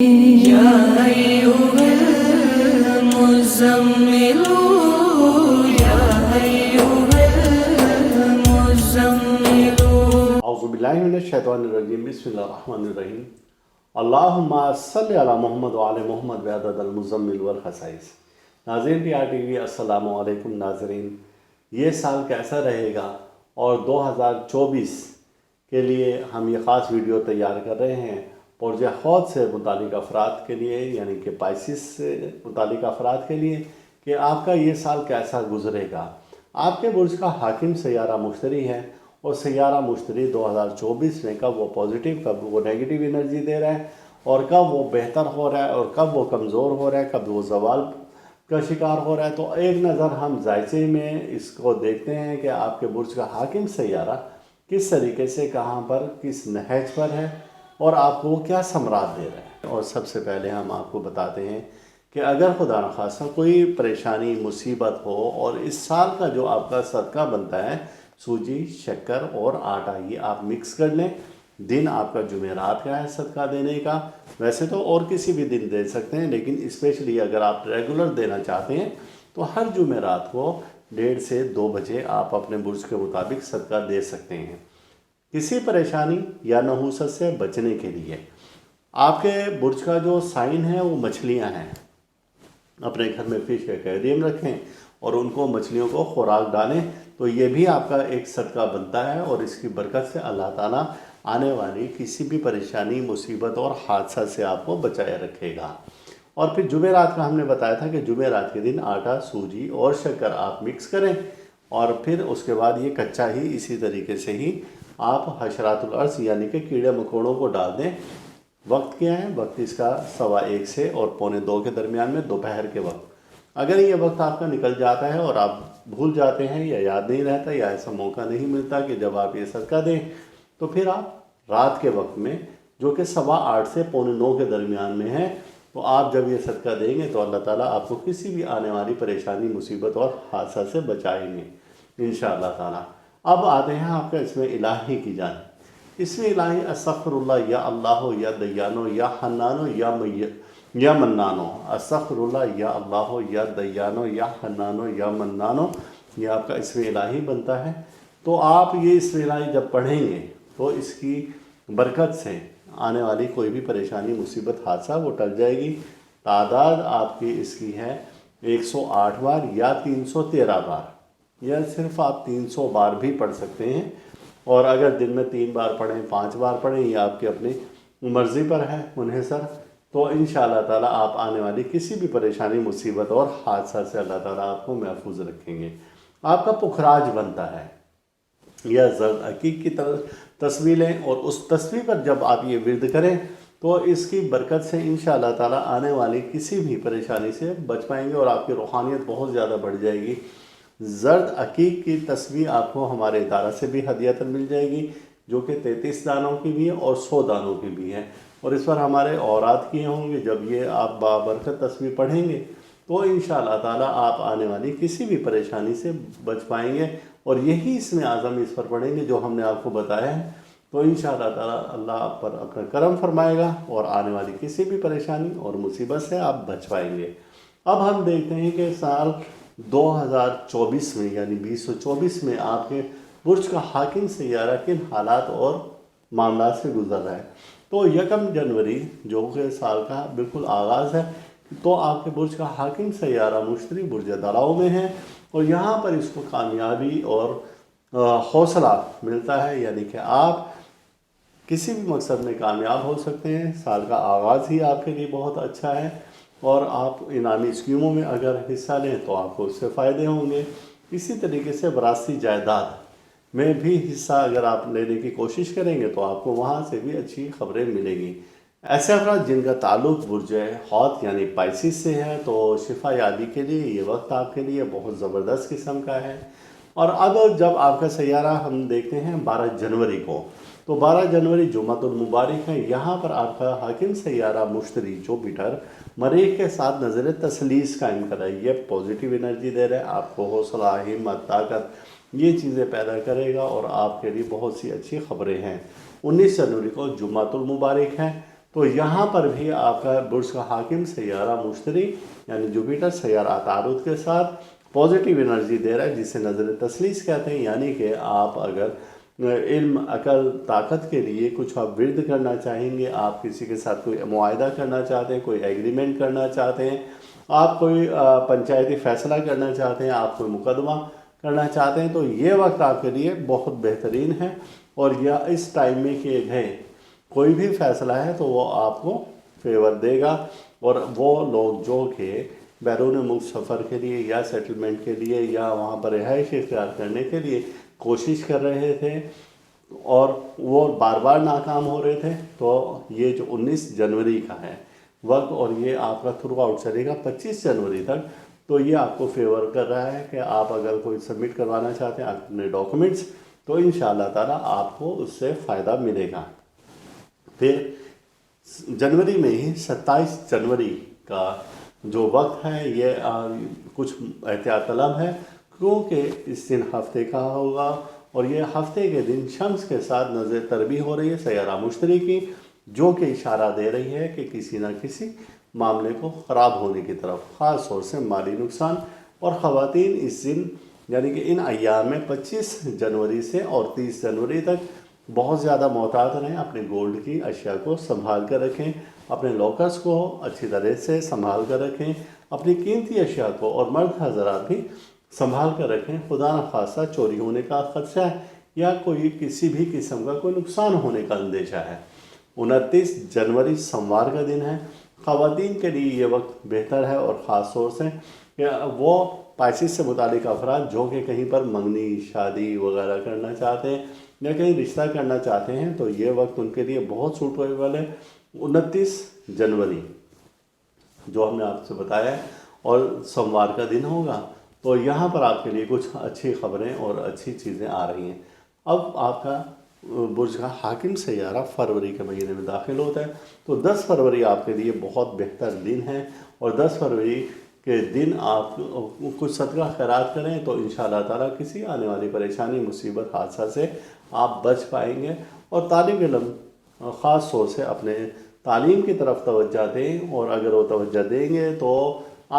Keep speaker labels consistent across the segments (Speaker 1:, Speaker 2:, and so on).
Speaker 1: يا أيها المزمل يا أيها المزمل
Speaker 2: اعوذ باللہ من الشیطان الرجیم بسم اللہ الرحمن الرحیم اللہم صلی علی محمد وعلی محمد بعدد المزمل والخصائص۔ ناظرین پی آر ٹی وی السلام علیکم۔ ناظرین، یہ سال کیسا رہے گا اور 2024 کے لیے ہم یہ خاص ویڈیو تیار کر رہے ہیں برج حوت سے متعلق افراد کے لیے، یعنی کہ پائسس سے متعلق افراد کے لیے، کہ آپ کا یہ سال کیسا گزرے گا۔ آپ کے برج کا حاکم سیارہ مشتری ہے، اور سیارہ مشتری 2024 میں کب وہ پازیٹیو کب وہ نیگیٹو انرجی دے رہا ہے، اور کب وہ بہتر ہو رہا ہے اور کب وہ کمزور ہو رہا ہے، کب وہ زوال کا شکار ہو رہا ہے۔ تو ایک نظر ہم ذائچے میں اس کو دیکھتے ہیں کہ آپ کے برج کا حاکم سیارہ کس طریقے سے کہاں پر کس نہج پر ہے اور آپ کو وہ کیا ثمرات دے رہا ہے۔ اور سب سے پہلے ہم آپ کو بتاتے ہیں کہ اگر خدا نخواستہ کوئی پریشانی مصیبت ہو اور اس سال کا جو آپ کا صدقہ بنتا ہے سوجی، شکر اور آٹا، یہ آپ مکس کر لیں۔ دن آپ کا جمعرات کا ہے صدقہ دینے کا، ویسے تو اور کسی بھی دن دے سکتے ہیں، لیکن اسپیشلی اگر آپ ریگولر دینا چاہتے ہیں تو ہر جمعرات کو 1:30 سے 2 بجے آپ اپنے برج کے مطابق صدقہ دے سکتے ہیں۔ کسی پریشانی یا نحوست سے بچنے کے لیے آپ کے برج کا جو سائن ہے وہ مچھلیاں ہیں، اپنے گھر میں فش ایکویریم رکھیں اور ان کو مچھلیوں کو خوراک ڈالیں، تو یہ بھی آپ کا ایک صدقہ بنتا ہے، اور اس کی برکت سے اللہ تعالیٰ آنے والی کسی بھی پریشانی، مصیبت اور حادثہ سے آپ کو بچائے رکھے گا۔ اور پھر جمعرات کا ہم نے بتایا تھا کہ جمعرات کے دن آٹا، سوجی اور شکر آپ مکس کریں، اور پھر اس کے بعد یہ کچا ہی اسی طریقے سے ہی آپ حشرات الارض یعنی کہ کیڑے مکوڑوں کو ڈال دیں۔ وقت کیا ہے؟ وقت اس کا 1:15 سے اور 1:45 کے درمیان میں دوپہر کے وقت۔ اگر یہ وقت آپ کا نکل جاتا ہے اور آپ بھول جاتے ہیں یا یاد نہیں رہتا یا ایسا موقع نہیں ملتا کہ جب آپ یہ صدقہ دیں، تو پھر آپ رات کے وقت میں جو کہ 8:15 سے 8:45 کے درمیان میں ہے، تو آپ جب یہ صدقہ دیں گے تو اللہ تعالیٰ آپ کو کسی بھی آنے والی پریشانی، مصیبت اور حادثہ سے بچائیں گے انشاءاللہ تعالیٰ۔ اب آتے ہیں آپ کا اسم الہی کی جانب۔ اسم الہی استغفر اللہ، یا اللہ، یا دیانو، یا حنانو، یا منانو۔ استغفر اللہ، یا اللہ، یا دیانو، یا حنانو، یا منانو، یہ آپ کا اسم الہی بنتا ہے۔ تو آپ یہ اسم الہی جب پڑھیں گے تو اس کی برکت سے آنے والی کوئی بھی پریشانی، مصیبت، حادثہ وہ ٹل جائے گی۔ تعداد آپ کی اس کی ہے 108 بار یا 313 بار، یا صرف آپ 300 بار بھی پڑھ سکتے ہیں، اور اگر دن میں 3 بار پڑھیں، 5 بار پڑھیں، یہ آپ کے اپنی مرضی پر ہے منحصر، تو انشاءاللہ تعالیٰ آپ آنے والی کسی بھی پریشانی، مصیبت اور حادثہ سے اللہ تعالیٰ آپ کو محفوظ رکھیں گے۔ آپ کا پخراج بنتا ہے یا زرد عقیق کی تصویر لیں، اور اس تصویر پر جب آپ یہ ورد کریں تو اس کی برکت سے انشاءاللہ تعالیٰ آنے والی کسی بھی پریشانی سے بچ پائیں گے، اور آپ کی روحانیت بہت زیادہ بڑھ جائے گی۔ زرد عقیق کی تصویر آپ کو ہمارے ادارہ سے بھی ہدیتاً مل جائے گی، جو کہ 33 دانوں کی بھی ہے اور 100 دانوں کی بھی ہے، اور اس پر ہمارے اوراد کیے ہوں گے۔ جب یہ آپ بابرکت تصویر پڑھیں گے تو انشاءاللہ تعالیٰ آپ آنے والی کسی بھی پریشانی سے بچ پائیں گے، اور یہی اسم اعظم اس پر پڑھیں گے جو ہم نے آپ کو بتایا ہے، تو انشاءاللہ تعالیٰ اللہ آپ پر اپنا کرم فرمائے گا، اور آنے والی کسی بھی پریشانی اور مصیبت سے آپ بچ پائیں گے۔ اب ہم دیکھتے ہیں کہ سال 2024 میں یعنی 2024 میں آپ کے برج کا حاکم سیارہ کن حالات اور معاملات سے گزر رہا ہے۔ تو 1 جنوری جو کہ سال کا بالکل آغاز ہے، تو آپ کے برج کا حاکم سیارہ مشتری برج دلو میں ہے، اور یہاں پر اس کو کامیابی اور حوصلہ ملتا ہے، یعنی کہ آپ کسی بھی مقصد میں کامیاب ہو سکتے ہیں۔ سال کا آغاز ہی آپ کے لیے بہت اچھا ہے، اور آپ انعامی اسکیموں میں اگر حصہ لیں تو آپ کو اس سے فائدے ہوں گے۔ اسی طریقے سے وراثتی جائیداد میں بھی حصہ اگر آپ لینے کی کوشش کریں گے تو آپ کو وہاں سے بھی اچھی خبریں ملیں گی۔ ایسے افراد جن کا تعلق برج حوت یعنی پائسس سے ہے، تو شفا یابی کے لیے یہ وقت آپ کے لیے بہت زبردست قسم کا ہے۔ اور اب جب آپ کا سیارہ ہم دیکھتے ہیں 12 جنوری کو، تو 12 جنوری جمعۃ المبارک ہے، یہاں پر آپ کا حاکم سیارہ مشتری جوپیٹر مریخ کے ساتھ نظر تثلیث قائم کر رہا ہے۔ یہ پازیٹیو انرجی دے رہا ہے آپ کو، حوصلہ، ہمت، طاقت، یہ چیزیں پیدا کرے گا، اور آپ کے لیے بہت سی اچھی خبریں ہیں۔ 19 جنوری کو جمعۃ المبارک ہے، تو یہاں پر بھی آپ کا برج کا حاکم سیارہ مشتری یعنی جوپیٹر سیارہ عطارد کے ساتھ پازیٹیو انرجی دے رہا ہے، جسے نظر تثلیث کہتے ہیں، یعنی کہ آپ اگر علم، عقل، طاقت کے لیے کچھ آپ ورد کرنا چاہیں گے، آپ کسی کے ساتھ کوئی معاہدہ کرنا چاہتے ہیں، کوئی ایگریمنٹ کرنا چاہتے ہیں، آپ کوئی پنچایتی فیصلہ کرنا چاہتے ہیں، آپ کوئی مقدمہ کرنا چاہتے ہیں، تو یہ وقت آپ کے لیے بہت بہترین ہے۔ اور یا اس ٹائم میں کیے گئے کوئی بھی فیصلہ ہے تو وہ آپ کو فیور دے گا، اور وہ لوگ جو کہ بیرون ملک سفر کے لیے یا سیٹلمنٹ کے لیے یا وہاں پر رہائش اختیار کرنے کے لیے کوشش کر رہے تھے اور وہ بار بار ناکام ہو رہے تھے، تو یہ جو 19 جنوری کا ہے وقت، اور یہ آپ کا تھرو آؤٹ چلے گا 25 جنوری تک، تو یہ آپ کو فیور کر رہا ہے کہ آپ اگر کوئی سبمٹ کروانا چاہتے ہیں اپنے ڈاکومنٹس تو انشاءاللہ تعالیٰ آپ کو اس سے فائدہ ملے گا۔ پھر جنوری میں ہی 27 جنوری کا جو وقت ہے یہ کچھ احتیاط طلب ہے، کیونکہ اس دن ہفتے کا ہوگا، اور یہ ہفتے کے دن شمس کے ساتھ نظر تربی ہو رہی ہے سیارہ مشتری کی، جو کہ اشارہ دے رہی ہے کہ کسی نہ کسی معاملے کو خراب ہونے کی طرف، خاص طور سے مالی نقصان۔ اور خواتین اس دن یعنی کہ ان ایام میں 25 جنوری سے اور 30 جنوری تک بہت زیادہ محتاط رہیں، اپنے گولڈ کی اشیاء کو سنبھال کر رکھیں، اپنے لاکرز کو اچھی طرح سے سنبھال کر رکھیں، اپنی قیمتی اشیاء کو، اور مرد حضرات بھی سنبھال کر رکھیں، خدا نخواستہ چوری ہونے کا خدشہ ہے یا کوئی کسی بھی قسم کا کوئی نقصان ہونے کا اندیشہ ہے۔ 29 جنوری سوموار کا دن ہے، خواتین کے لیے یہ وقت بہتر ہے، اور خاص طور سے کہ وہ پائسس سے متعلق افراد جو کہ کہیں پر منگنی، شادی وغیرہ کرنا چاہتے ہیں یا کہیں رشتہ کرنا چاہتے ہیں تو یہ وقت ان کے لیے بہت سوٹیبل ہے۔ 29 جنوری جو ہم نے آپ سے بتایا ہے اور سوموار کا دن ہوگا، تو یہاں پر آپ کے لیے کچھ اچھی خبریں اور اچھی چیزیں آ رہی ہیں۔ اب آپ کا برج کا حاکم سیارہ فروری کے مہینے میں داخل ہوتا ہے، تو 10 فروری آپ کے لیے بہت بہتر دن ہے، اور 10 فروری کے دن آپ کچھ صدقہ خیرات کریں تو انشاءاللہ تعالیٰ کسی آنے والی پریشانی، مصیبت، حادثہ سے آپ بچ پائیں گے۔ اور طالب علم خاص طور سے اپنے تعلیم کی طرف توجہ دیں، اور اگر وہ توجہ دیں گے تو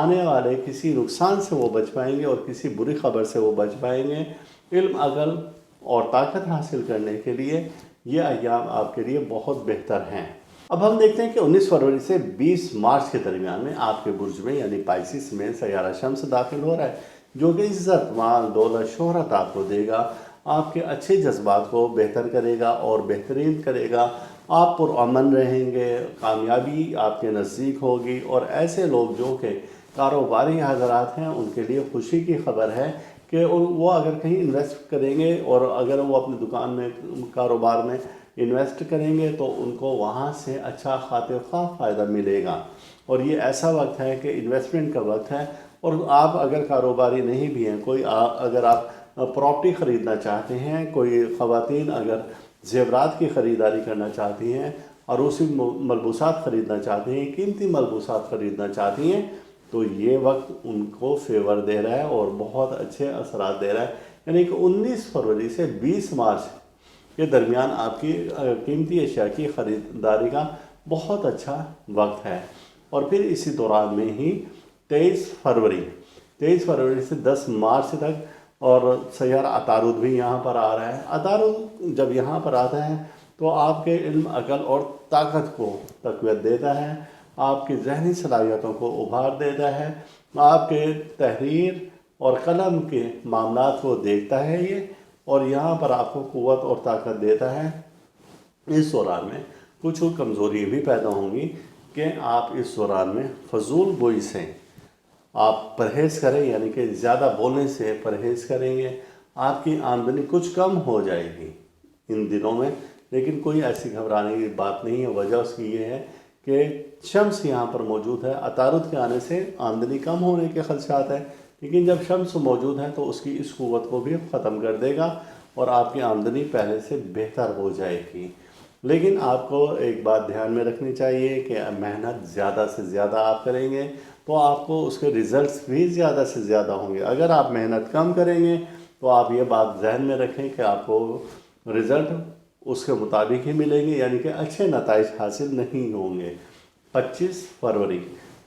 Speaker 2: آنے والے کسی نقصان سے وہ بچ پائیں گے اور کسی بری خبر سے وہ بچ پائیں گے۔ علم، عقل اور طاقت حاصل کرنے کے لیے یہ ایام آپ کے لیے بہت بہتر ہیں۔ اب ہم دیکھتے ہیں کہ 19 فروری سے 20 مارچ کے درمیان میں آپ کے برج میں یعنی پائسس میں سیارہ شمس داخل ہو رہا ہے، جو کہ عزت، مال، دولت، شہرت آپ کو دے گا، آپ کے اچھے جذبات کو بہتر کرے گا اور بہترین کرے گا، آپ پرامن رہیں گے، کامیابی آپ کے نزدیک ہوگی، اور ایسے لوگ جو کہ کاروباری حضرات ہیں ان کے لیے خوشی کی خبر ہے کہ وہ اگر کہیں انویسٹ کریں گے اور اگر وہ اپنی دکان میں، کاروبار میں انویسٹ کریں گے تو ان کو وہاں سے اچھا خاطر خواہ فائدہ ملے گا۔ اور یہ ایسا وقت ہے کہ انویسٹمنٹ کا وقت ہے، اور آپ اگر کاروباری نہیں بھی ہیں، کوئی اگر آپ پراپرٹی خریدنا چاہتے ہیں، کوئی خواتین اگر زیورات کی خریداری کرنا چاہتی ہیں، عروسی ملبوسات خریدنا چاہتی ہیں، قیمتی ملبوسات خریدنا چاہتی ہیں، تو یہ وقت ان کو فیور دے رہا ہے اور بہت اچھے اثرات دے رہا ہے۔ یعنی کہ 19 فروری سے 20 مارچ کے درمیان آپ کی قیمتی اشیاء کی خریداری کا بہت اچھا وقت ہے۔ اور پھر اسی دوران میں ہی 23 فروری سے 10 مارچ تک، اور سیارہ عطارد بھی یہاں پر آ رہا ہے۔ عطارد جب یہاں پر آتا ہے تو آپ کے علم، عقل اور طاقت کو تقویت دیتا ہے، آپ کی ذہنی صلاحیتوں کو ابھار دیتا ہے، آپ کے تحریر اور قلم کے معاملات کو دیکھتا ہے یہ، اور یہاں پر آپ کو قوت اور طاقت دیتا ہے۔ اس دوران میں کچھ کمزوری بھی پیدا ہوں گی کہ آپ اس دوران میں فضول گوئی سے آپ پرہیز کریں، یعنی کہ زیادہ بولنے سے پرہیز کریں گے، آپ کی آمدنی کچھ کم ہو جائے گی ان دنوں میں، لیکن کوئی ایسی گھبرانے کی بات نہیں ہے۔ وجہ اس کی یہ ہے کہ شمس یہاں پر موجود ہے، عطارد کے آنے سے آمدنی کم ہونے کے خدشات ہیں، لیکن جب شمس موجود ہے تو اس کی اس قوت کو بھی ختم کر دے گا اور آپ کی آمدنی پہلے سے بہتر ہو جائے گی۔ لیکن آپ کو ایک بات دھیان میں رکھنی چاہیے کہ محنت زیادہ سے زیادہ آپ کریں گے تو آپ کو اس کے ریزلٹس بھی زیادہ سے زیادہ ہوں گے۔ اگر آپ محنت کم کریں گے تو آپ یہ بات ذہن میں رکھیں کہ آپ کو رزلٹ اس کے مطابق ہی ملیں گے، یعنی کہ اچھے نتائج حاصل نہیں ہوں گے۔ 25 فروری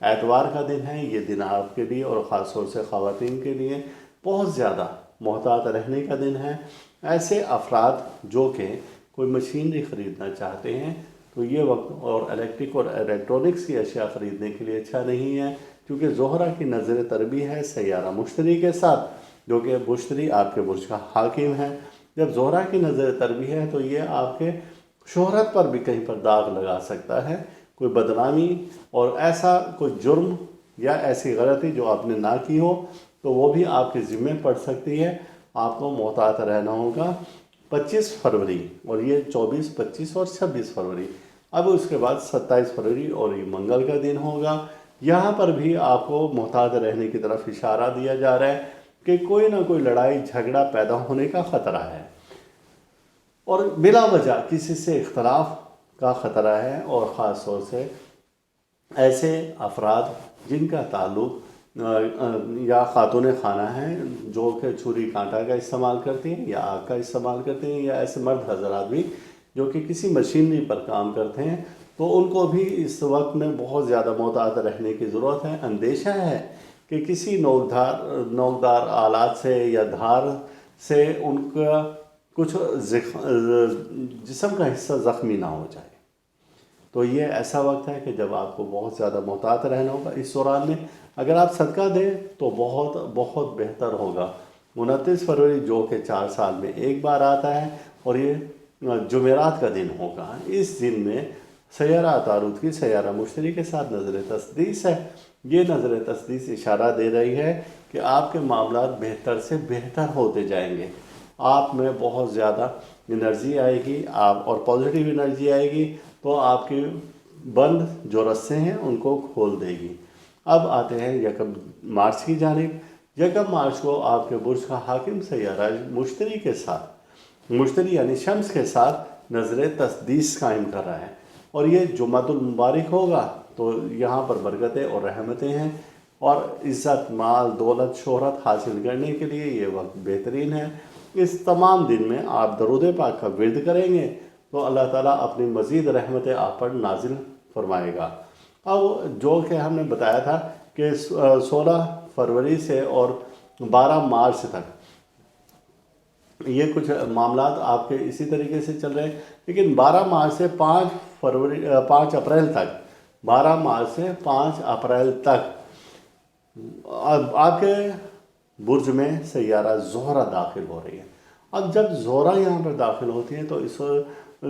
Speaker 2: اتوار کا دن ہے۔ یہ دن آپ کے لیے اور خاص طور سے خواتین کے لیے بہت زیادہ محتاط رہنے کا دن ہے۔ ایسے افراد جو کہ کوئی مشینری خریدنا چاہتے ہیں تو یہ وقت اور الیکٹرک اور الیکٹرانکس کی اشیاء خریدنے کے لیے اچھا نہیں ہے، کیونکہ زہرہ کی نظر تربی ہے سیارہ مشتری کے ساتھ، جو کہ مشتری آپ کے برج کا حاکم ہے۔ جب زہرہ کی نظر تربی ہے تو یہ آپ کے شہرت پر بھی کہیں پر داغ لگا سکتا ہے، کوئی بدنامی اور ایسا کوئی جرم یا ایسی غلطی جو آپ نے نہ کی ہو تو وہ بھی آپ کے ذمہ پڑ سکتی ہے۔ آپ کو محتاط رہنا ہوگا۔ 25 فروری اور یہ 24، 25 اور 26 فروری۔ اب اس کے بعد 27 فروری اور یہ منگل کا دن ہوگا۔ یہاں پر بھی آپ کو محتاط رہنے کی طرف اشارہ دیا جا رہا ہے کہ کوئی نہ کوئی لڑائی جھگڑا پیدا ہونے کا خطرہ ہے، اور بلا وجہ کسی سے اختلاف کا خطرہ ہے، اور خاص طور سے ایسے افراد جن کا تعلق یا خاتون خانہ ہیں جو کہ چھری کانٹا کا استعمال کرتی ہیں یا آگ کا استعمال کرتے ہیں، یا ایسے مرد حضرات بھی جو کہ کسی مشینری پر کام کرتے ہیں، تو ان کو بھی اس وقت میں بہت زیادہ محتاط رہنے کی ضرورت ہے۔ اندیشہ ہے کہ کسی نوکدار آلات سے یا دھار سے ان کا کچھ جسم کا حصہ زخمی نہ ہو جائے۔ تو یہ ایسا وقت ہے کہ جب آپ کو بہت زیادہ محتاط رہنا ہوگا۔ اس دوران میں اگر آپ صدقہ دیں تو بہت بہت بہتر ہوگا۔ 29 فروری جو کہ 4 سال میں ایک بار آتا ہے اور یہ جمعرات کا دن ہوگا۔ اس دن میں سیارہ عطارد کی سیارہ مشتری کے ساتھ نظر تسدیس ہے۔ یہ نظر تسدیس اشارہ دے رہی ہے کہ آپ کے معاملات بہتر سے بہتر ہوتے جائیں گے۔ آپ میں بہت زیادہ انرجی آئے گی، آپ اور پازیٹیو انرجی آئے گی، تو آپ کی بند جو رستے ہیں ان کو کھول دے گی۔ اب آتے ہیں 1 مارچ کی جانب۔ 1 مارچ کو آپ کے برج کا حاکم سیارہ مشتری کے ساتھ، مشتری یعنی شمس کے ساتھ نظر تسدیس قائم کر رہا ہے، اور یہ جمعۃ المبارک ہوگا، تو یہاں پر برکتیں اور رحمتیں ہیں، اور عزت، مال، دولت، شہرت حاصل کرنے کے لیے یہ وقت بہترین ہے۔ اس تمام دن میں آپ درود پاک کا ورد کریں گے تو اللہ تعالیٰ اپنی مزید رحمتیں آپ پر نازل فرمائے گا۔ اب جو کہ ہم نے بتایا تھا کہ 16 فروری سے اور 12 مارچ تک یہ کچھ معاملات آپ کے اسی طریقے سے چل رہے ہیں، لیکن 12 مارچ سے 5 اپریل تک 12 مارچ سے 5 اپریل تک آپ کے برج میں سیارہ زہرہ داخل ہو رہی ہے۔ اب جب زہرہ یہاں پر داخل ہوتی ہے تو اس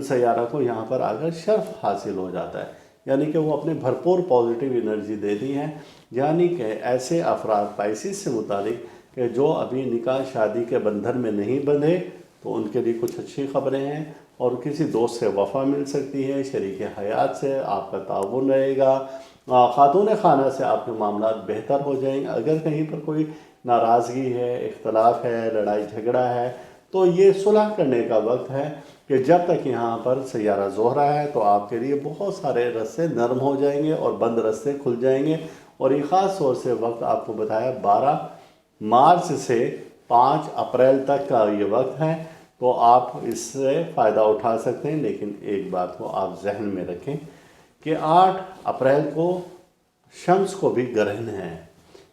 Speaker 2: سیارہ کو یہاں پر آ کر شرف حاصل ہو جاتا ہے، یعنی کہ وہ اپنے بھرپور پازیٹیو انرجی دیتی ہے۔ یعنی کہ ایسے افراد پائسیس سے متعلق کہ جو ابھی نکاح شادی کے بندھن میں نہیں بندھے، تو ان کے لیے کچھ اچھی خبریں ہیں، اور کسی دوست سے وفا مل سکتی ہے، شریک حیات سے آپ کا تعاون رہے گا، خاتون خانہ سے آپ کے معاملات بہتر ہو جائیں گے۔ اگر کہیں پر کوئی ناراضگی ہے، اختلاف ہے، لڑائی جھگڑا ہے، تو یہ صلح کرنے کا وقت ہے کہ جب تک یہاں پر سیارہ زہرہ ہے تو آپ کے لیے بہت سارے رستے نرم ہو جائیں گے اور بند رستے کھل جائیں گے۔ اور یہ خاص طور سے وقت آپ کو بتایا 12 مارچ سے 5 اپریل تک کا یہ وقت ہے، تو آپ اس سے فائدہ اٹھا سکتے ہیں۔ لیکن ایک بات کو آپ ذہن میں رکھیں کہ 8 اپریل کو شمس کو بھی گرہن ہے،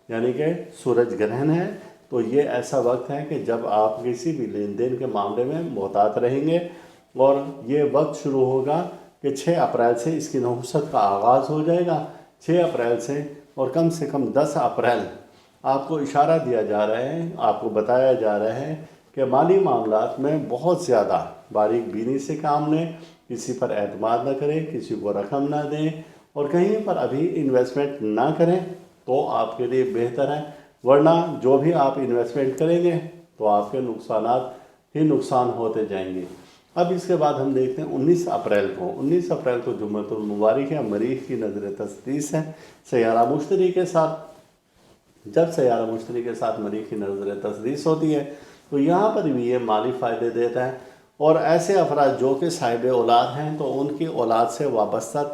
Speaker 2: یعنی کہ سورج گرہن ہے، تو یہ ایسا وقت ہے کہ جب آپ کسی بھی لین دین کے معاملے میں محتاط رہیں گے، اور یہ وقت شروع ہوگا کہ 6 اپریل سے اس کی نحوست کا آغاز ہو جائے گا۔ 6 اپریل سے اور کم سے کم 10 اپریل آپ کو اشارہ دیا جا رہا ہے، آپ کو بتایا جا رہا ہے کہ مالی معاملات میں بہت زیادہ باریک بینی سے کام لیں، کسی پر اعتماد نہ کریں، کسی کو رقم نہ دیں، اور کہیں پر ابھی انویسٹمنٹ نہ کریں تو آپ کے لیے بہتر ہے، ورنہ جو بھی آپ انویسٹمنٹ کریں گے تو آپ کے نقصانات ہی نقصان ہوتے جائیں گے۔ اب اس کے بعد ہم دیکھتے ہیں 19 اپریل کو۔ 19 اپریل کو جمعۃ المبارک ہے، مریخ کی نظر تسدیس ہے سیارہ مشتری کے ساتھ۔ جب سیارہ مشتری کے ساتھ مریخ کی نظر تسدیس ہوتی ہے تو یہاں پر بھی یہ مالی فائدے دیتا ہے، اور ایسے افراد جو کہ صاحب اولاد ہیں تو ان کی اولاد سے وابستہ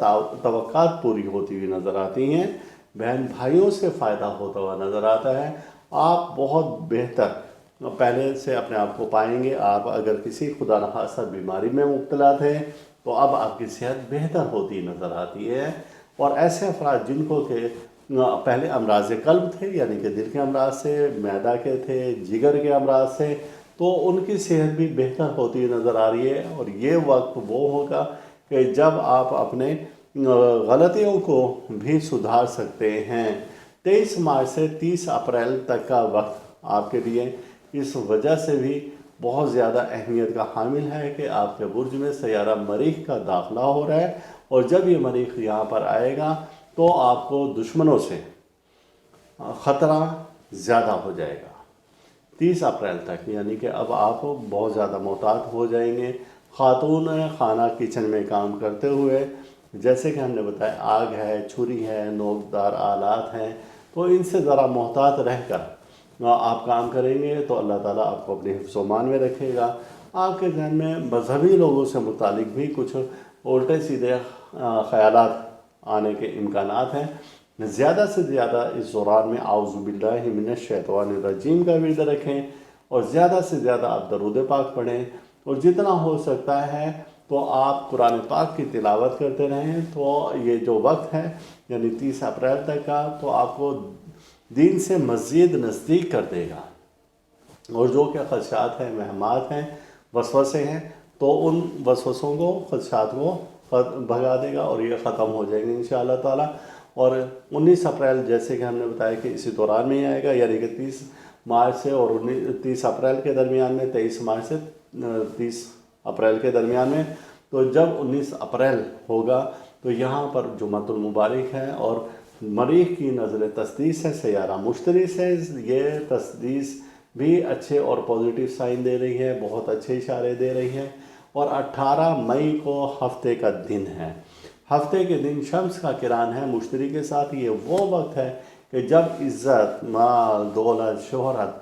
Speaker 2: توقعات پوری ہوتی ہوئی نظر آتی ہیں، بہن بھائیوں سے فائدہ ہوتا ہوا نظر آتا ہے۔ آپ بہت بہتر پہلے سے اپنے آپ کو پائیں گے۔ آپ اگر کسی خدا نخواستہ بیماری میں مبتلا تھے تو اب آپ کی صحت بہتر ہوتی نظر آتی ہے۔ اور ایسے افراد جن کو کہ پہلے امراض قلب تھے، یعنی کہ دل کے امراض سے، معدہ کے تھے، جگر کے امراض سے، تو ان کی صحت بھی بہتر ہوتی نظر آ رہی ہے۔ اور یہ وقت وہ ہوگا کہ جب آپ اپنے غلطیوں کو بھی سدھار سکتے ہیں۔ 23 مارچ سے 30 اپریل تک کا وقت آپ کے لیے اس وجہ سے بھی بہت زیادہ اہمیت کا حامل ہے کہ آپ کے برج میں سیارہ مریخ کا داخلہ ہو رہا ہے، اور جب یہ مریخ یہاں پر آئے گا تو آپ کو دشمنوں سے خطرہ زیادہ ہو جائے گا 30 اپریل تک، یعنی کہ اب آپ بہت زیادہ محتاط ہو جائیں گے۔ خاتون خانہ کچن میں کام کرتے ہوئے، جیسے کہ ہم نے بتایا آگ ہے، چھری ہے، نوکدار آلات ہیں، تو ان سے ذرا محتاط رہ کر آپ کام کریں گے تو اللہ تعالیٰ آپ کو اپنے حفظ و امان میں رکھے گا۔ آپ کے ذہن میں مذہبی لوگوں سے متعلق بھی کچھ الٹے سیدھے خیالات آنے کے امکانات ہیں۔ زیادہ سے زیادہ اس دوران میں اعوذ باللہ من الشیطان الرجیم کا ورد رکھیں، اور زیادہ سے زیادہ آپ درود پاک پڑھیں، اور جتنا ہو سکتا ہے تو آپ قرآن پاک کی تلاوت کرتے رہیں۔ تو یہ جو وقت ہے یعنی 30 اپریل تک کا، تو آپ کو دین سے مزید نزدیک کر دے گا، اور جو کہ خدشات ہیں، وہمات ہیں، وسوسے ہیں، تو ان وسوسوں کو، خدشات کو بھگا دے گا، اور یہ ختم ہو جائیں گے انشاءاللہ تعالیٰ۔ اور 19 اپریل جیسے کہ ہم نے بتایا کہ اسی دوران میں ہی آئے گا، یعنی کہ 30 مارچ سے اور 30 اپریل کے درمیان میں، 23 مارچ سے 30 اپریل کے درمیان میں۔ تو جب 19 اپریل ہوگا تو یہاں پر جمعۃ المبارک ہے، اور مریخ کی نظر تسدیس ہے سیارہ مشتری سے۔ یہ تسدیس بھی اچھے اور پازیٹیو سائن دے رہی ہے، بہت اچھے اشارے دے رہی ہے۔ اور 18 مئی کو ہفتے کا دن ہے۔ ہفتے کے دن شمس کا قران ہے مشتری کے ساتھ۔ یہ وہ وقت ہے کہ جب عزت، مال، دولت، شہرت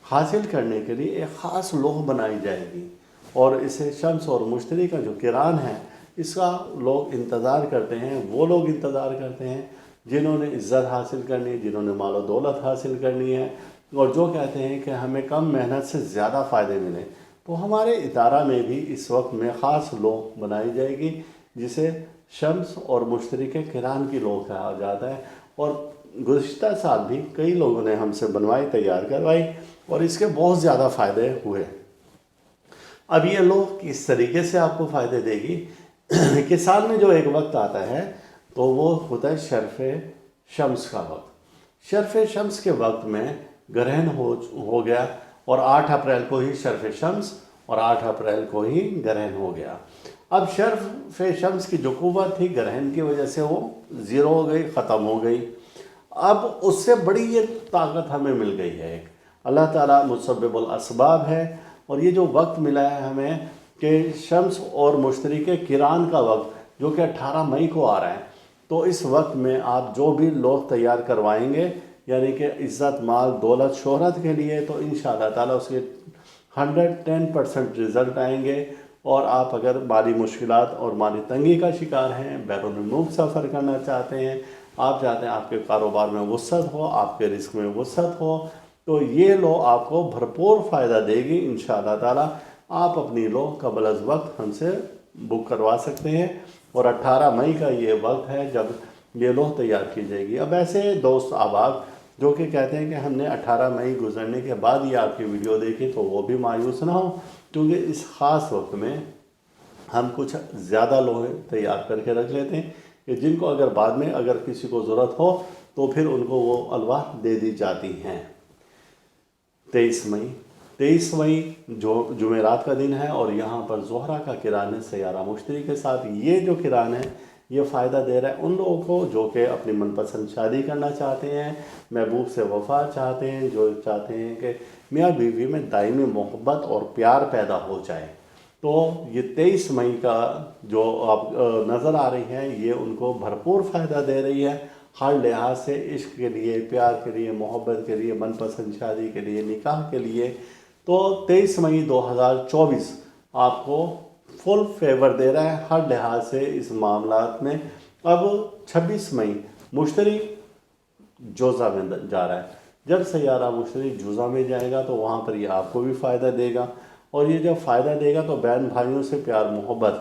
Speaker 2: حاصل کرنے کے لیے ایک خاص لوح بنائی جائے گی، اور اسے شمس اور مشتری کا جو قران ہے اس کا لوگ انتظار کرتے ہیں۔ وہ لوگ انتظار کرتے ہیں جنہوں نے عزت حاصل کرنی ہے، جنہوں نے مال و دولت حاصل کرنی ہے، اور جو کہتے ہیں کہ ہمیں کم محنت سے زیادہ فائدے ملیں۔ تو ہمارے ادارہ میں بھی اس وقت میں خاص لوح بنائی جائے گی جسے شمس اور مشتری کے قران کی لوح کہا جاتا ہے۔ اور گزشتہ سال بھی کئی لوگوں نے ہم سے بنوائی، تیار کروائی، اور اس کے بہت زیادہ فائدے ہوئے۔ اب یہ لوح کس طریقے سے آپ کو فائدے دے گی کہ سال میں جو ایک وقت آتا ہے تو وہ ہوتا ہے شرف شمس کا وقت۔ شرف شمس کے وقت میں گرہن ہو گیا، اور 8 اپریل کو ہی شرف شمس، اور 8 اپریل کو ہی گرہن ہو گیا۔ اب شرف شمس کی جو قوت تھی گرہن کی وجہ سے وہ زیرو ہو گئی، ختم ہو گئی۔ اب اس سے بڑی یہ طاقت ہمیں مل گئی ہے ایک، اللہ تعالیٰ مسبب الاسباب ہے، اور یہ جو وقت ملا ہے ہمیں کہ شمس اور مشتری کے قران کا وقت جو کہ 18 مئی کو آ رہا ہے، تو اس وقت میں آپ جو بھی لوح تیار کروائیں گے، یعنی کہ عزت، مال، دولت، شہرت کے لیے، تو انشاءاللہ تعالیٰ اس کے 110% رزلٹ آئیں گے۔ اور آپ اگر مالی مشکلات اور مالی تنگی کا شکار ہیں، بیرون ملک سفر کرنا چاہتے ہیں، آپ چاہتے ہیں آپ کے کاروبار میں وسعت ہو، آپ کے رزق میں وسعت ہو، تو یہ لوح آپ کو بھرپور فائدہ دے گی انشاءاللہ تعالیٰ۔ آپ اپنی لوح قبل از وقت ہم سے بک کروا سکتے ہیں، اور 18 مئی کا یہ وقت ہے جب یہ لوح تیار کی جائے گی۔ اب ایسے دوست احباب جو کہ کہتے ہیں کہ ہم نے 18 مئی گزرنے کے بعد یہ آپ کی ویڈیو دیکھی، تو وہ بھی مایوس نہ ہو، کیونکہ اس خاص وقت میں ہم کچھ زیادہ لوحے تیار کر کے رکھ لیتے ہیں کہ جن کو اگر بعد میں اگر کسی کو ضرورت ہو تو پھر ان کو وہ الواح دے دی جاتی ہیں۔ 23 مئی جو جمعرات کا دن ہے، اور یہاں پر زہرہ کا قران ہے سیارہ مشتری کے ساتھ۔ یہ جو قران ہے یہ فائدہ دے رہا ہے ان لوگوں کو جو کہ اپنی من پسند شادی کرنا چاہتے ہیں، محبوب سے وفا چاہتے ہیں، جو چاہتے ہیں کہ میاں بیوی میں دائمی محبت اور پیار پیدا ہو جائے۔ تو یہ 23 مئی کا جو آپ نظر آ رہی ہے یہ ان کو بھرپور فائدہ دے رہی ہے، ہر لحاظ سے، عشق کے لیے، پیار کے لیے، محبت کے لیے، من پسند شادی کے لیے، نکاح کے لیے۔ تو 23 مئی 2024 آپ کو فل فیور دے رہا ہے ہر لحاظ سے اس معاملات میں۔ اب 26 مئی مشتری جوزہ میں جا رہا ہے۔ جب سیارہ مشتری جوزا میں جائے گا تو وہاں پر یہ آپ کو بھی فائدہ دے گا، اور یہ جب فائدہ دے گا تو بہن بھائیوں سے پیار محبت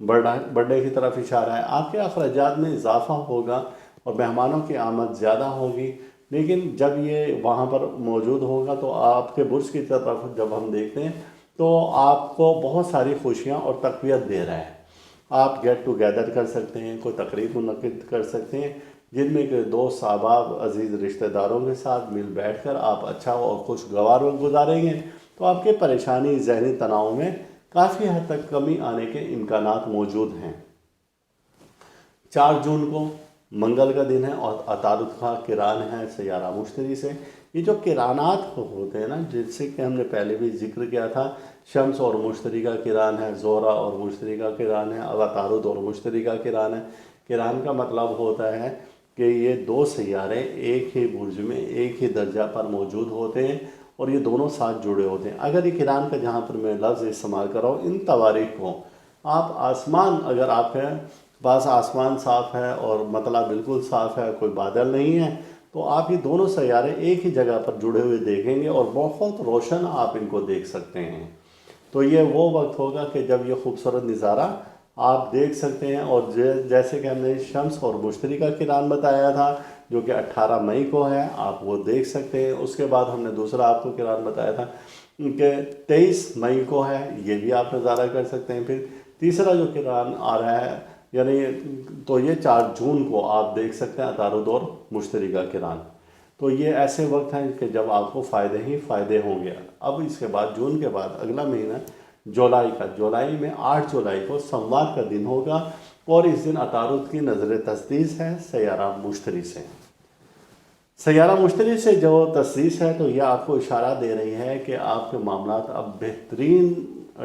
Speaker 2: بڑھنے کی طرف اشارہ ہے۔ آپ کے اخراجات میں اضافہ ہوگا اور مہمانوں کی آمد زیادہ ہوگی، لیکن جب یہ وہاں پر موجود ہوگا تو آپ کے برج کی طرف جب ہم دیکھتے ہیں تو آپ کو بہت ساری خوشیاں اور تقویت دے رہا ہے۔ آپ گیٹ ٹوگیدر کر سکتے ہیں، کوئی تقریب منعقد کر سکتے ہیں جن میں کہ دوست احباب عزیز رشتہ داروں کے ساتھ مل بیٹھ کر آپ اچھا اور خوشگوار وقت گزاریں گے تو آپ کے پریشانی ذہنی تناؤ میں کافی حد تک کمی آنے کے امکانات موجود ہیں۔ 4 جون کو منگل کا دن ہے اور عطارد کا کران ہے سیارہ مشتری سے۔ یہ جو کرانات ہوتے ہیں نا، جس سے کہ ہم نے پہلے بھی ذکر کیا تھا، شمس اور مشتری کا کران ہے، زہرہ اور مشتری کا کران ہے، اب عطارد اور مشتری کا کران ہے۔ کران کا مطلب ہوتا ہے کہ یہ 2 سیارے ایک ہی برج میں ایک ہی درجہ پر موجود ہوتے ہیں اور یہ دونوں ساتھ جڑے ہوتے ہیں۔ اگر یہ کران کا جہاں پر میں لفظ استعمال کر رہا ہوں، ان تواریخ کو آپ آسمان، اگر آپ کے پاس آسمان صاف ہے اور مطلع بالکل صاف ہے، کوئی بادل نہیں ہے، تو آپ یہ دونوں سیارے ایک ہی جگہ پر جڑے ہوئے دیکھیں گے اور بہت روشن آپ ان کو دیکھ سکتے ہیں۔ تو یہ وہ وقت ہوگا کہ جب یہ خوبصورت نظارہ آپ دیکھ سکتے ہیں، اور جیسے کہ ہم نے شمس اور مشتری کا کران بتایا تھا جو کہ 18 مئی کو ہے، آپ وہ دیکھ سکتے ہیں۔ اس کے بعد ہم نے دوسرا آپ کو کران بتایا تھا کہ 23 مئی کو ہے، یہ بھی آپ نظارہ کر سکتے ہیں۔ پھر تیسرا جو کران آ رہا ہے یعنی تو یہ 4 جون کو آپ دیکھ سکتے ہیں عطارد اور مشتری کا کران۔ تو یہ ایسے وقت ہیں کہ جب آپ کو فائدے ہی فائدے ہوں گے۔ اب اس کے بعد جون کے بعد اگلا مہینہ جولائی کا، جولائی میں 8 جولائی کو سوموار کا دن ہوگا اور اس دن عطارد کی نظر تسدیس ہے سیارہ مشتری سے۔ سیارہ مشتری سے جو تسدیس ہے تو یہ آپ کو اشارہ دے رہی ہے کہ آپ کے معاملات اب بہترین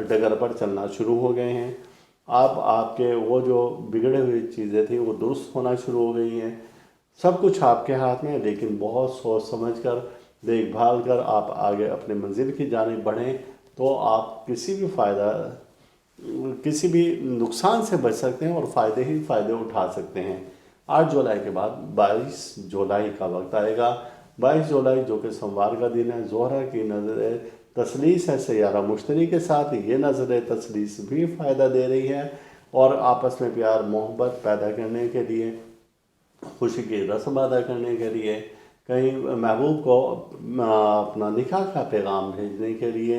Speaker 2: ڈگر پر چلنا شروع ہو گئے ہیں۔ اب آپ کے وہ جو بگڑے ہوئی چیزیں تھیں وہ درست ہونا شروع ہو گئی ہیں۔ سب کچھ آپ کے ہاتھ میں ہے، لیکن بہت سوچ سمجھ کر، دیکھ بھال کر آپ آگے اپنے منزل کی جانب بڑھیں تو آپ کسی بھی نقصان سے بچ سکتے ہیں اور فائدے ہی فائدے اٹھا سکتے ہیں۔ 8 جولائی کے بعد 22 جولائی کا وقت آئے گا۔ 22 جولائی جو کہ سوموار کا دن ہے، زہرہ کی نظر تسلیس ہے سیارہ مشتری کے ساتھ۔ یہ نظر تسلیس بھی فائدہ دے رہی ہے اور آپس میں پیار محبت پیدا کرنے کے لیے، خوشی کی رسم ادا کرنے کے لیے، کہیں محبوب کو اپنا نکاح کا پیغام بھیجنے کے لیے،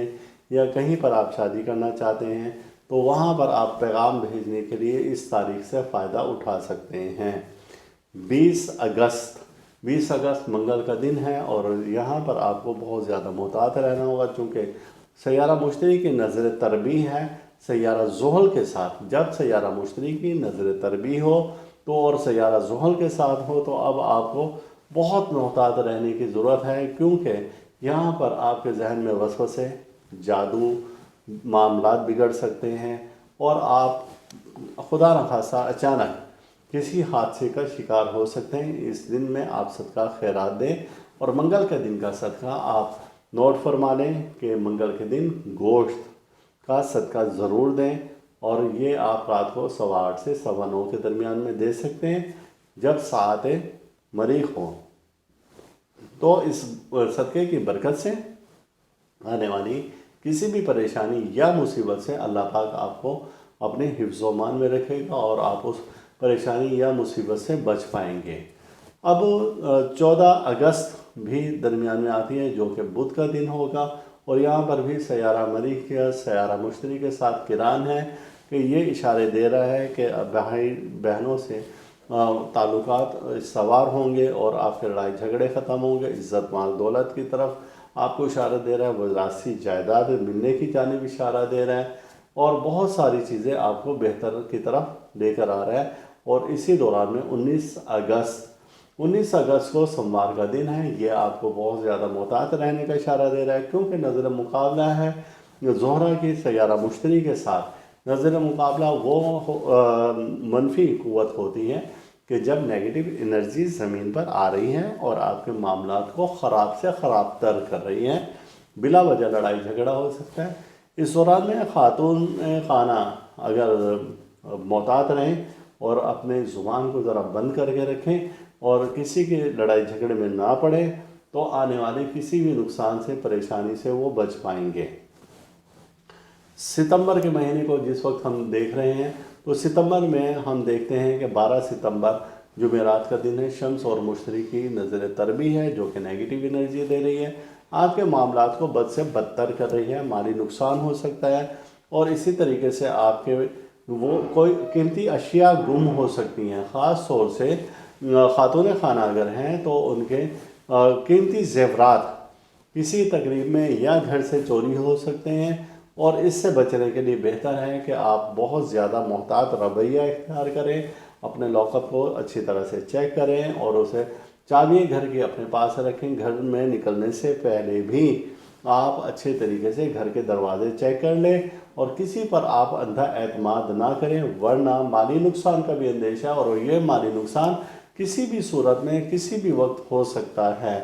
Speaker 2: یا کہیں پر آپ شادی کرنا چاہتے ہیں تو وہاں پر آپ پیغام بھیجنے کے لیے اس تاریخ سے فائدہ اٹھا سکتے ہیں۔ 20 اگست منگل کا دن ہے اور یہاں پر آپ کو بہت زیادہ محتاط رہنا ہوگا، چونکہ سیارہ مشتری کی نظر تربیع ہے سیارہ زحل کے ساتھ۔ جب سیارہ مشتری کی نظر تربیع ہو تو اور سیارہ زحل کے ساتھ ہو تو اب آپ کو بہت محتاط رہنے کی ضرورت ہے، کیونکہ یہاں پر آپ کے ذہن میں وسوسے، جادو، معاملات بگڑ سکتے ہیں اور آپ خدا نخواستہ اچانک کسی حادثے کا شکار ہو سکتے ہیں۔ اس دن میں آپ صدقہ خیرات دیں، اور منگل کے دن کا صدقہ آپ نوٹ فرما لیں کہ منگل کے دن گوشت کا صدقہ ضرور دیں، اور یہ آپ رات کو 8:15 سے 9:15 کے درمیان میں دے سکتے ہیں جب ساعت مریخ ہو۔ تو اس صدقے کی برکت سے آنے والی کسی بھی پریشانی یا مصیبت سے اللہ پاک آپ کو اپنے حفظ و امان میں رکھے گا اور آپ اس پریشانی یا مصیبت سے بچ پائیں گے۔ اب 14 اگست بھی درمیان میں آتی ہے جو کہ بدھ کا دن ہوگا، اور یہاں پر بھی سیارہ مریخ یا سیارہ مشتری کے ساتھ کران ہے کہ یہ اشارے دے رہا ہے کہ بھائی بہنوں سے تعلقات استوار ہوں گے اور آپ کے لڑائی جھگڑے ختم ہوں گے۔ عزت مال دولت کی طرف آپ کو اشارہ دے رہا ہے، وراثتی جائیداد ملنے کی جانب اشارہ دے رہا ہے، اور بہت ساری چیزیں آپ کو بہتر کی طرف لے کر آ رہا ہے۔ اور اسی دوران میں 19 اگست کو سوموار کا دن ہے، یہ آپ کو بہت زیادہ محتاط رہنے کا اشارہ دے رہا ہے، کیونکہ نظر مقابلہ ہے زہرہ کی سیارہ مشتری کے ساتھ۔ نظر مقابلہ وہ منفی قوت ہوتی ہے کہ جب نیگیٹو انرجیز زمین پر آ رہی ہیں اور آپ کے معاملات کو خراب سے خراب تر کر رہی ہیں، بلا وجہ لڑائی جھگڑا ہو سکتا ہے۔ اس دوران میں خاتون خانہ اگر محتاط رہیں اور اپنے زبان کو ذرا بند کر کے رکھیں اور کسی کے لڑائی جھگڑے میں نہ پڑیں تو آنے والے کسی بھی نقصان سے پریشانی سے وہ بچ پائیں گے۔ ستمبر کے مہینے کو جس وقت ہم دیکھ رہے ہیں تو ستمبر میں ہم دیکھتے ہیں کہ 12 ستمبر جمعرات کا دن ہے، شمس اور مشتری کی نظر تربی ہے جو کہ نیگیٹو انرجی دے رہی ہے، آپ کے معاملات کو بد سے بدتر کر رہی ہے، مالی نقصان ہو سکتا ہے، اور اسی طریقے سے آپ کے وہ کوئی قیمتی اشیاء گم ہو سکتی ہیں، خاص طور سے خاتون خانہ اگر ہیں تو ان کے قیمتی زیورات کسی تقریب میں یا گھر سے چوری ہو سکتے ہیں، اور اس سے بچنے کے لیے بہتر ہے کہ آپ بہت زیادہ محتاط رویہ اختیار کریں، اپنے لاک اپ کو اچھی طرح سے چیک کریں اور اسے چابی گھر کی اپنے پاس رکھیں۔ گھر میں نکلنے سے پہلے بھی آپ اچھے طریقے سے گھر کے دروازے چیک کر لیں اور کسی پر آپ اندھا اعتماد نہ کریں، ورنہ مالی نقصان کا بھی اندیشہ، اور یہ مالی نقصان کسی بھی صورت میں کسی بھی وقت ہو سکتا ہے۔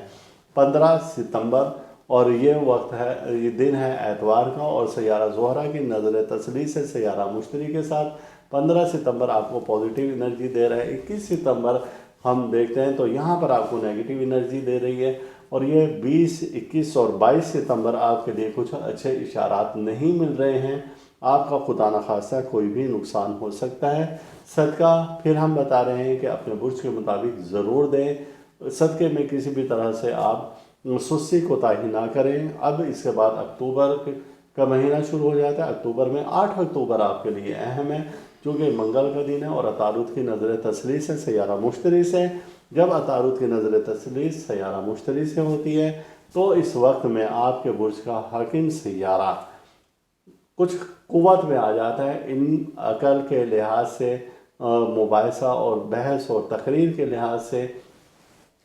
Speaker 2: 15 ستمبر اور یہ وقت ہے، یہ دن ہے اتوار کا، اور سیارہ زہرہ کی نظر تسلیث سے سیارہ مشتری کے ساتھ 15 ستمبر آپ کو پازیٹیو انرجی دے رہا ہے۔ 21 ستمبر ہم دیکھتے ہیں تو یہاں پر آپ کو نیگیٹو انرجی دے رہی ہے، اور یہ 20، 21 اور 22 ستمبر آپ کے لیے کچھ اچھے اشارات نہیں مل رہے ہیں، آپ کا خدا نخواستہ کوئی بھی نقصان ہو سکتا ہے۔ صدقہ پھر ہم بتا رہے ہیں کہ اپنے برج کے مطابق ضرور دیں، صدقے میں کسی بھی طرح سے آپ سستی کوتاہی نہ کریں۔ اب اس کے بعد اکتوبر کا مہینہ شروع ہو جاتا ہے۔ اکتوبر میں 8 اکتوبر آپ کے لیے اہم ہے، چونکہ منگل کا دن ہے اور عطارد کی نظر تسلیث ہے سیارہ مشتری سے۔ جب عطارد کی نظر تسلیث سیارہ مشتری سے ہوتی ہے تو اس وقت میں آپ کے برج کا حاکم سیارہ کچھ قوت میں آ جاتا ہے، ان عقل کے لحاظ سے، مباحثہ اور بحث اور تقریر کے لحاظ سے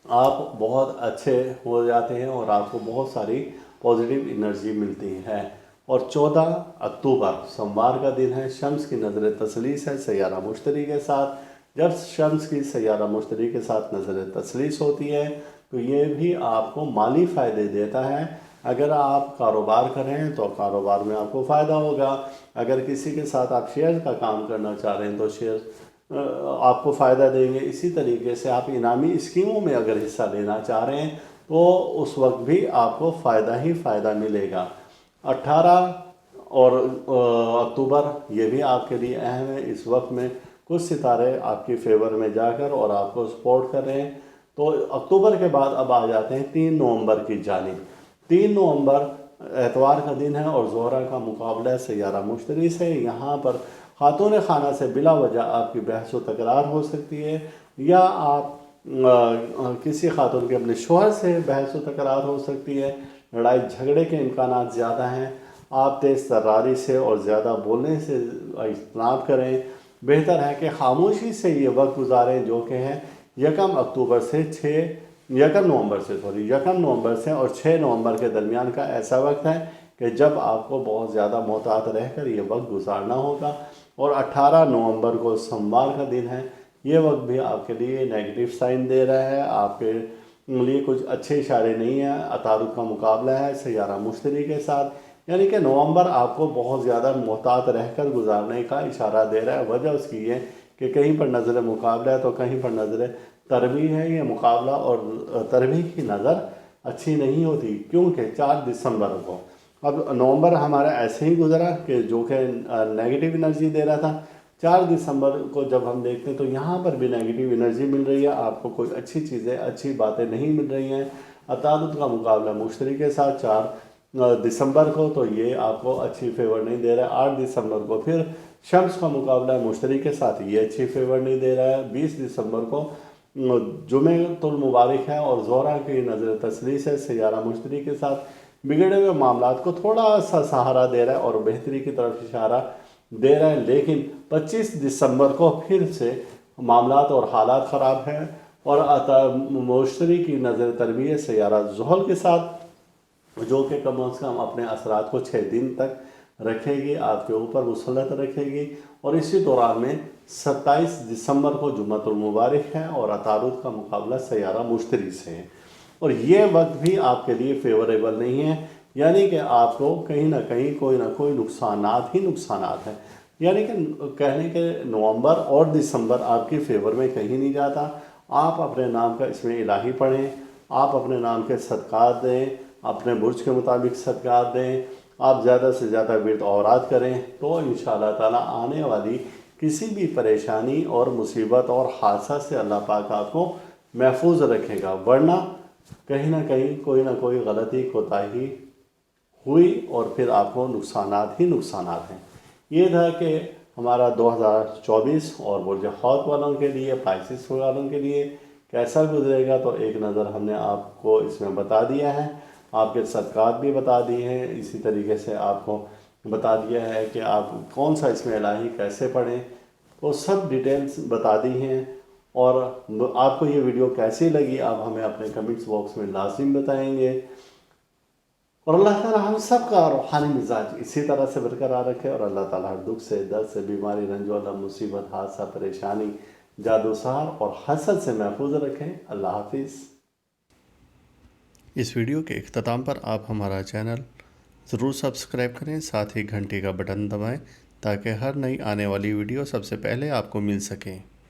Speaker 2: آپ بہت اچھے ہو جاتے ہیں اور آپ کو بہت ساری پازیٹیو انرجی ملتی ہے۔ اور 14 اکتوبر سوموار کا دن ہے، شمس کی نظر تسلیث ہے سیارہ مشتری کے ساتھ۔ جب شمس کی سیارہ مشتری کے ساتھ نظر تسلیث ہوتی ہے تو یہ بھی آپ کو مالی فائدے دیتا ہے۔ اگر آپ کاروبار کریں تو کاروبار میں آپ کو فائدہ ہوگا، اگر کسی کے ساتھ آپ شیئر کا کام کرنا چاہ رہے ہیں تو شیئر آپ کو فائدہ دیں گے۔ اسی طریقے سے آپ انعامی اسکیموں میں اگر حصہ لینا چاہ رہے ہیں تو اس وقت بھی آپ کو فائدہ ہی فائدہ ملے گا۔ 18 اور اکتوبر یہ بھی آپ کے لیے اہم ہے، اس وقت میں کچھ ستارے آپ کی فیور میں جا کر اور آپ کو سپورٹ کر رہے ہیں۔ تو اکتوبر کے بعد اب آ جاتے ہیں 3 نومبر کی جانب۔ 3 نومبر اتوار کا دن ہے اور زہرہ کا مقابلہ سیارہ مشتری سے۔ یہاں پر خاتون خانہ سے بلا وجہ آپ کی بحث و تکرار ہو سکتی ہے، یا آپ کسی خاتون کے اپنے شوہر سے بحث و تکرار ہو سکتی ہے، لڑائی جھگڑے کے امکانات زیادہ ہیں۔ آپ تیز تراری سے اور زیادہ بولنے سے اجتناب کریں، بہتر ہے کہ خاموشی سے یہ وقت گزاریں، جو کہ ہے 1 نومبر سے اور 6 نومبر کے درمیان کا ایسا وقت ہے کہ جب آپ کو بہت زیادہ محتاط رہ کر یہ وقت گزارنا ہوگا۔ اور 18 نومبر کو سوموار کا دن ہے، یہ وقت بھی آپ کے لیے نیگیٹو سائن دے رہا ہے، آپ کے لیے کچھ اچھے اشارے نہیں ہیں۔ عطارد کا مقابلہ ہے سیارہ مشتری کے ساتھ، یعنی کہ نومبر آپ کو بہت زیادہ محتاط رہ کر گزارنے کا اشارہ دے رہا ہے۔ وجہ اس کی یہ کہ کہیں پر نظر مقابلہ ہے تو کہیں پر نظر تربی ہے۔ یہ مقابلہ اور تربی کی نظر اچھی نہیں ہوتی، کیونکہ 4 دسمبر کو، اب نومبر ہمارا ایسے ہی گزرا کہ جو کہ نیگیٹو انرجی دے رہا تھا، 4 دسمبر کو جب ہم دیکھتے ہیں تو یہاں پر بھی نیگیٹو انرجی مل رہی ہے، آپ کو کوئی اچھی چیزیں، اچھی باتیں نہیں مل رہی ہیں۔ عطارد کا مقابلہ مشتری کے ساتھ 4 دسمبر کو، تو یہ آپ کو اچھی فیور نہیں دے رہا ہے۔ 8 دسمبر کو پھر شمس کا مقابلہ مشتری کے ساتھ، یہ اچھی فیور نہیں دے رہا ہے۔ 20 دسمبر کو جمعۃ المبارک ہے اور زہرہ کی نظر تسلیث ہے سیارہ مشتری کے ساتھ۔ بگڑے ہوئے معاملات کو تھوڑا سا سہارا دے رہا ہے اور بہتری کی طرف اشارہ دے رہا ہے، لیکن 25 دسمبر کو پھر سے معاملات اور حالات خراب ہیں، اور مشتری کی نظر تربیت سیارہ زحل کے ساتھ، جو کہ کم از کم اپنے اثرات کو 6 دن تک رکھے گی، آپ کے اوپر مسلط رکھے گی۔ اور اسی دوران میں 27 دسمبر کو جمعۃ المبارک ہے اور عطارد کا مقابلہ سیارہ مشتری سے ہے، اور یہ وقت بھی آپ کے لیے فیوریبل نہیں ہے، یعنی کہ آپ کو کہیں نہ کہیں کوئی نہ کوئی نقصانات ہی نقصانات ہیں۔ یعنی کہ کہنے کہ نومبر اور دسمبر آپ کی فیور میں کہیں نہیں جاتا۔ آپ اپنے نام کا اس میں الہی پڑھیں، آپ اپنے نام کے صدقات دیں، اپنے برج کے مطابق صدقات دیں، آپ زیادہ سے زیادہ ورد اوراد کریں تو انشاءاللہ تعالیٰ آنے والی کسی بھی پریشانی اور مصیبت اور حادثہ سے اللہ پاک آپ کو محفوظ رکھے گا، ورنہ کہیں نہ کہیں کوئی نہ کوئی غلطی کوتاہی ہوئی اور پھر آپ کو نقصانات ہی نقصانات ہیں۔ یہ تھا کہ ہمارا 2024 اور برج حوت والوں کے لیے، پائسس والوں کے لیے کیسا گزرے گا، تو ایک نظر ہم نے آپ کو اس میں بتا دیا ہے، آپ کے صدقات بھی بتا دیے ہیں، اسی طریقے سے آپ کو بتا دیا ہے کہ آپ کون سا اس میں الہی کیسے پڑھیں، وہ سب ڈیٹیلز بتا دی ہیں۔ اور آپ کو یہ ویڈیو کیسی لگی آپ ہمیں اپنے کمنٹس باکس میں لازم بتائیں گے، اور اللہ تعالیٰ ہم سب کا روحانی مزاج اسی طرح سے برقرار رکھے، اور اللہ تعالیٰ ہر دکھ سے، درد سے، بیماری، رنج و غم، مصیبت، حادثہ، پریشانی، جادو سحر اور حسد سے محفوظ رکھیں۔ اللہ حافظ۔ اس ویڈیو کے اختتام پر آپ ہمارا چینل ضرور سبسکرائب کریں، ساتھ ہی گھنٹی کا بٹن دبائیں تاکہ ہر نئی آنے والی ویڈیو سب سے پہلے آپ کو مل سکیں۔